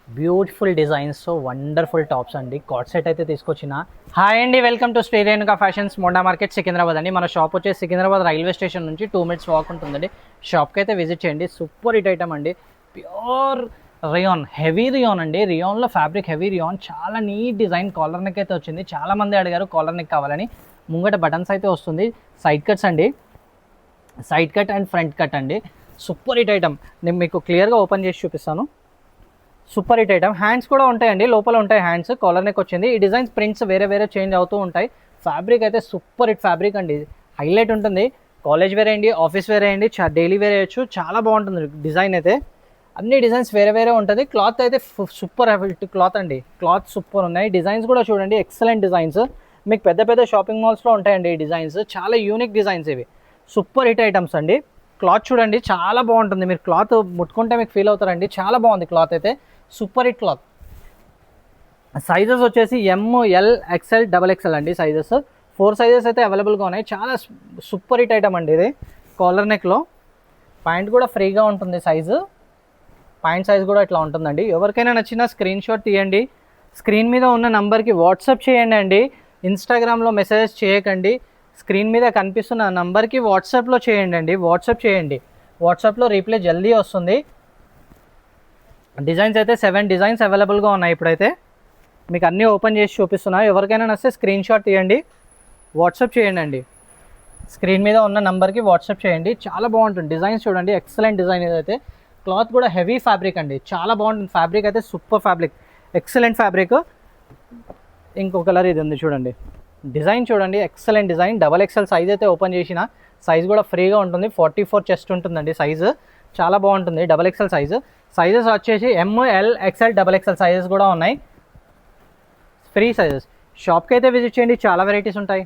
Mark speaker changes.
Speaker 1: Beautiful designs, wonderful tops అండి. Coord set అయితే తీసుకొచ్చిన. హాయ్ అండి, welcome to Shri Renuka fashions, Monda market, Secunderabad అండి. మన షాప్ వచ్చేసి సికింద్రాబాద్ రైల్వే స్టేషన్ నుంచి 2 minutes వాక్ ఉంటుందండి. షాప్కి అయితే విజిట్ చేయండి. సూపర్ హిట్ ఐటమ్ అండి. ప్యూర్ రియాన్, హెవీ రియాన్ అండి. రియాన్లో ఫ్యాబ్రిక్ హెవీ రియాన్, చాలా నీట్ డిజైన్. కాలర్ నెక్ అయితే వచ్చింది. చాలా మంది అడిగారు కాలర్ నెక్ కావాలని. ముంగట బటన్స్ అయితే వస్తుంది. సైడ్ కట్స్ అండి, side cut and front cut అండి. Super hit item. నేను మీకు క్లియర్గా ఓపెన్ చేసి చూపిస్తాను. Super hit item. హ్యాండ్స్ కూడా ఉంటాయండి, లోపల ఉంటాయి హ్యాండ్స్. కాలర్ నెక్ వచ్చింది. ఈ డిజైన్స్ ప్రింట్స్ వేరే వేరే చేంజ్ అవుతూ ఉంటాయి. ఫ్యాబ్రిక్ అయితే సూపర్ హిట్ ఫ్యాబ్రిక్ అండి. హైలైట్ ఉంటుంది. కాలేజ్ వేర్ అయ్యండి, ఆఫీస్ వేర్ అయ్యండి, డైలీ వేర్ వేయచ్చు. చాలా బాగుంటుంది డిజైన్ అయితే. అన్ని డిజైన్స్ వేరే వేరే ఉంటుంది. క్లాత్ అయితే సూపర్ హిట్ క్లాత్ అండి. క్లాత్ సూపర్ ఉన్నాయి. డిజైన్స్ కూడా చూడండి, ఎక్సలెంట్ డిజైన్స్. మీకు పెద్ద పెద్ద షాపింగ్ మాల్స్లో ఉంటాయండి ఈ డిజైన్స్. చాలా యూనిక్ డిజైన్స్ ఇవి. సూపర్ హిట్ ఐటమ్స్ అండి. క్లాత్ చూడండి, చాలా బాగుంటుంది. మీరు క్లాత్ ముట్టుకుంటే మీకు ఫీల్ అవుతారండి. చాలా బాగుంది క్లాత్ అయితే. Super hit cloth. సైజెస్ వచ్చేసి ML XL XXL అండి. సైజెస్ 4 సైజెస్ అయితే అవైలబుల్గా ఉన్నాయి. చాలా సూపర్ హిట్ ఐటమ్ అండి ఇది. కాలర్ నెక్లో ప్యాంట్ కూడా ఫ్రీగా ఉంటుంది. సైజు ప్యాంట్ సైజ్ కూడా ఇట్లా ఉంటుందండి. ఎవరికైనా నచ్చిన స్క్రీన్ షాట్ తీయండి. స్క్రీన్ మీద ఉన్న నంబర్కి వాట్సాప్ చేయండి అండి. ఇన్స్టాగ్రామ్లో మెసేజెస్ చేయకండి. స్క్రీన్ మీద కనిపిస్తున్న నంబర్కి వాట్సాప్లో చేయండి అండి. వాట్సాప్ చేయండి. వాట్సాప్లో రీప్లై జల్దీ వస్తుంది. డిజైన్స్ అయితే 7 డిజైన్స్ అవైలబుల్గా ఉన్నాయి. ఇప్పుడైతే మీకు అన్నీ ఓపెన్ చేసి చూపిస్తున్నాను. ఎవరికైనా నచ్చితే స్క్రీన్ షాట్ తీయండి, వాట్సాప్ చేయండి అండి. స్క్రీన్ మీద ఉన్న నెంబర్కి వాట్సాప్ చేయండి. చాలా బాగుంటుంది. డిజైన్స్ చూడండి, ఎక్సలెంట్ డిజైన్ ఏదైతే. క్లాత్ కూడా హెవీ ఫ్యాబ్రిక్ అండి. చాలా బాగుంటుంది. ఫ్యాబ్రిక్ అయితే సూపర్ ఫ్యాబ్రిక్, ఎక్సలెంట్ ఫ్యాబ్రిక్. ఇంకో కలర్ ఇది ఉంది చూడండి. డిజైన్ చూడండి, ఎక్సలెంట్ డిజైన్. XXL సైజ్ అయితే ఓపెన్ చేసిన. సైజ్ కూడా ఫ్రీగా ఉంటుంది. 44 చెస్ట్ ఉంటుందండి సైజు. చాలా బాగుంటుంది. XXL size. సైజెస్ వచ్చేసి ML XL XXL సైజెస్ కూడా ఉన్నాయి. Free sizes. షాప్కి అయితే విజిట్ చేయండి, చాలా వెరైటీస్ ఉంటాయి.